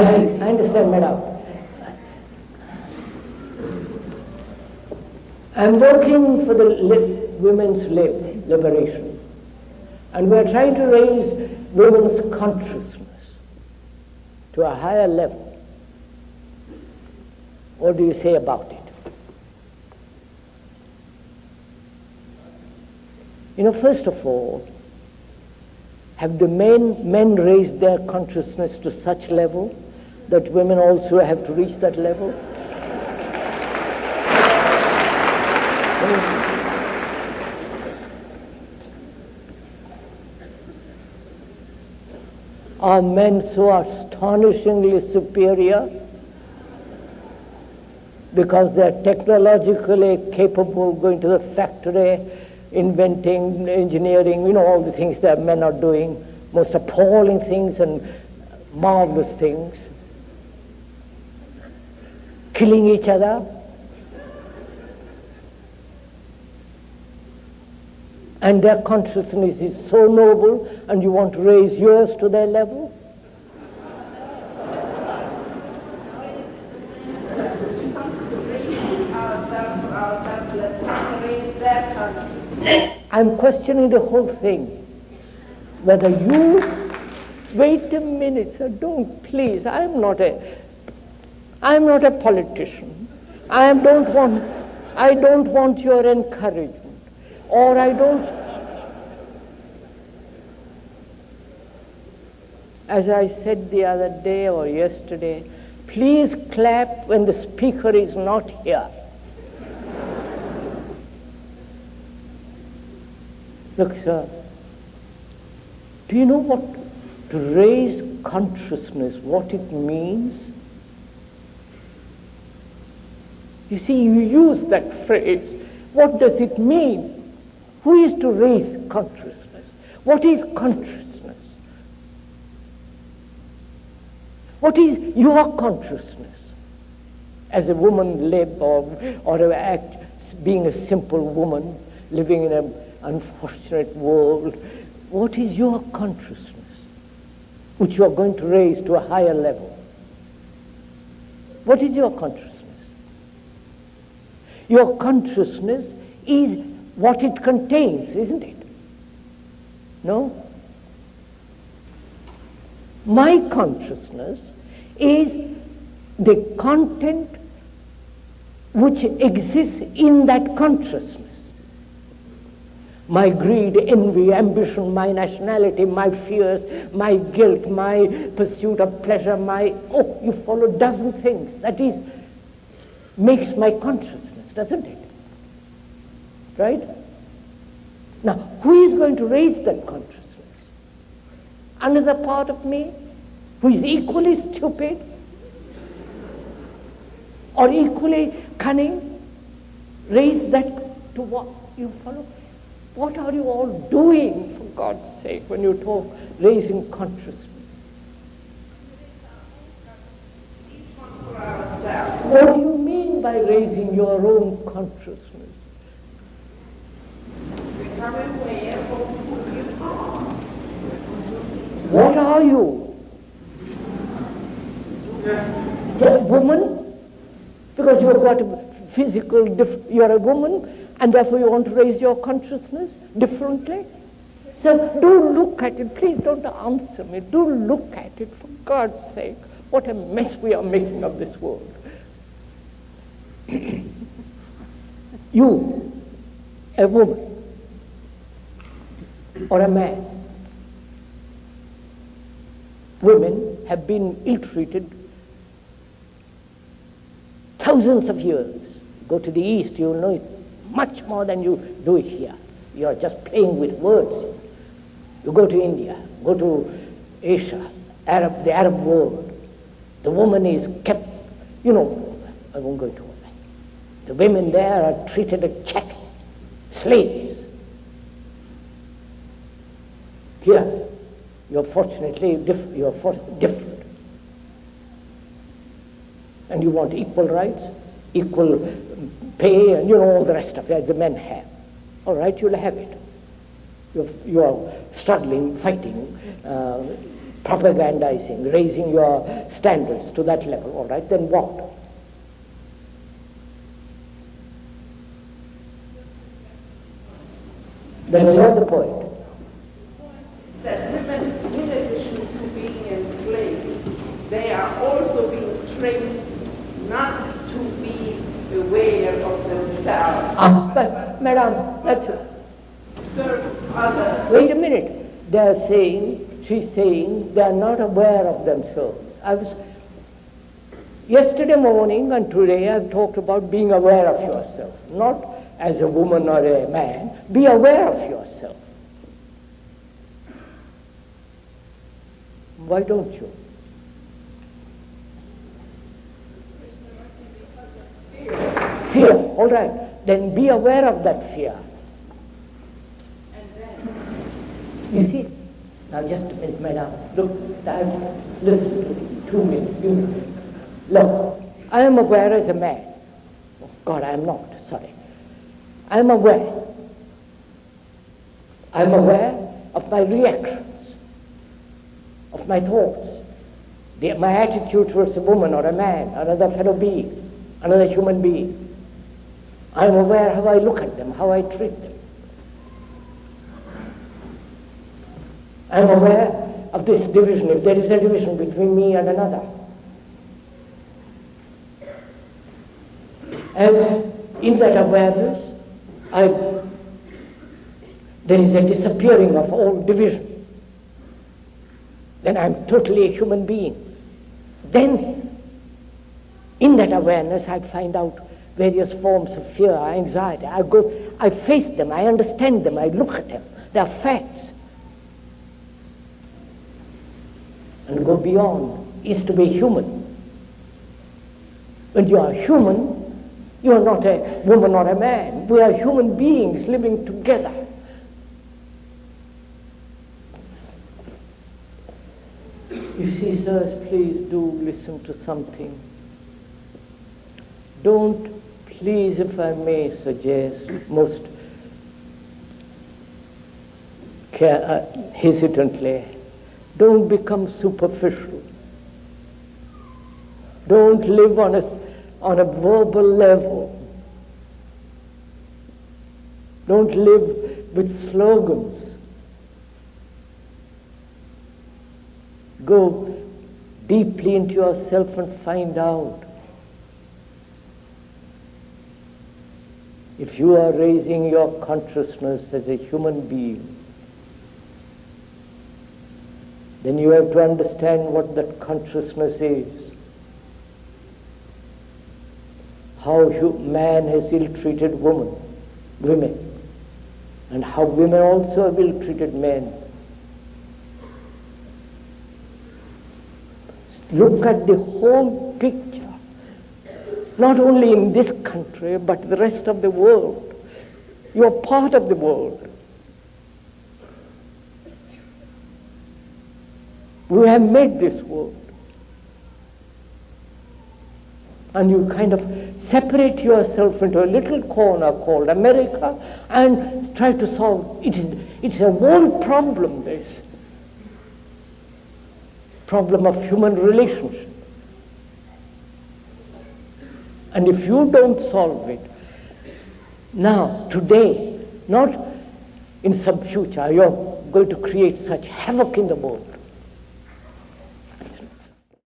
I understand, madam. I'm working for the women's liberation, and we're trying to raise women's consciousness to a higher level. What do you say about it? You know, first of all, have the men raised their consciousness to such level that women also have to reach that level? Are men so astonishingly superior because they're technologically capable, going to the factory, inventing, engineering, you know, all the things that men are doing, most appalling things and marvelous things, killing each other, and their consciousness is so noble, and you want to raise yours to their level? I'm questioning the whole thing. Whether you, wait a minute, sir, don't, please, I'm not a politician. I don't want your encouragement. Or I don't, as I said the other day or yesterday, please clap when the speaker is not here. Look, sir, do you know what to raise consciousness, what it means? You see, you use that phrase. What does it mean? Who is to raise consciousness? What is consciousness? What is your consciousness? As a woman live or act, being a simple woman, living in an unfortunate world, what is your consciousness, which you are going to raise to a higher level? What is your consciousness? Your consciousness is what it contains, isn't it? No? My consciousness is the content which exists in that consciousness. My greed, envy, ambition, my nationality, my fears, my guilt, my pursuit of pleasure, you follow dozen things. That is, makes my consciousness, doesn't it? Right? Now, who is going to raise that consciousness? Another part of me who is equally stupid or equally cunning? Raise that to what? You follow? What are you all doing, for God's sake, when you talk raising consciousness? What do you mean by raising your own consciousness? What are you? A woman? Because you've got a physical, you're a woman, and therefore you want to raise your consciousness differently? So do look at it. Please don't answer me. Do look at it, for God's sake. What a mess we are making of this world. You, a woman, or a man. Women have been ill-treated thousands of years. Go to the East, you'll know it much more than you do it here. You're just playing with words. You go to India, go to Asia, the Arab world. The woman is kept, I won't go into all that. The women there are treated as chattel, slaves. Here, you're fortunately different. And you want equal rights, equal pay, and all the rest of it, as the men have. All right, you'll have it. You are struggling, fighting, propagandizing, raising your standards to that level, all right, then what? That's not the point. That women, in addition to being enslaved, they are also being trained not to be aware of themselves. But, madam, that's... Serve others. Wait a minute. She's saying they are not aware of themselves. Yesterday morning and today I've talked about being aware of yourself, not as a woman or a man. Be aware of yourself. Why don't you? Fear. All right. Then be aware of that fear. You see? Now just a minute, madam. Look, listen to me. 2 minutes. Look, I am aware as a man. Oh, God, I am not. Sorry. I am aware. I am aware of my reactions, of my thoughts, my attitude towards a woman or a man, another fellow being, another human being. I am aware how I look at them, how I treat them. I am aware of this division, if there is a division between me and another. And in that awareness, there is a disappearing of all division. Then I am totally a human being. Then, in that awareness, I find out various forms of fear, anxiety. I face them, I understand them, I look at them. They are facts. And go beyond is to be human. When you are human, you are not a woman or a man. We are human beings living together. You see, sirs, please do listen to something. Don't, please, if I may suggest, most hesitantly, don't become superficial. Don't live on a verbal level. Don't live with slogans. Go deeply into yourself and find out. If you are raising your consciousness as a human being, then you have to understand what that consciousness is. How man has ill-treated women, and how women also have ill-treated men. Look at the whole picture, not only in this country, but the rest of the world. You are part of the world. We have made this world. And you kind of separate yourself into a little corner called America and try to solve it. It's a world problem, this problem of human relationship. And if you don't solve it, now, today, not in some future, you're going to create such havoc in the world.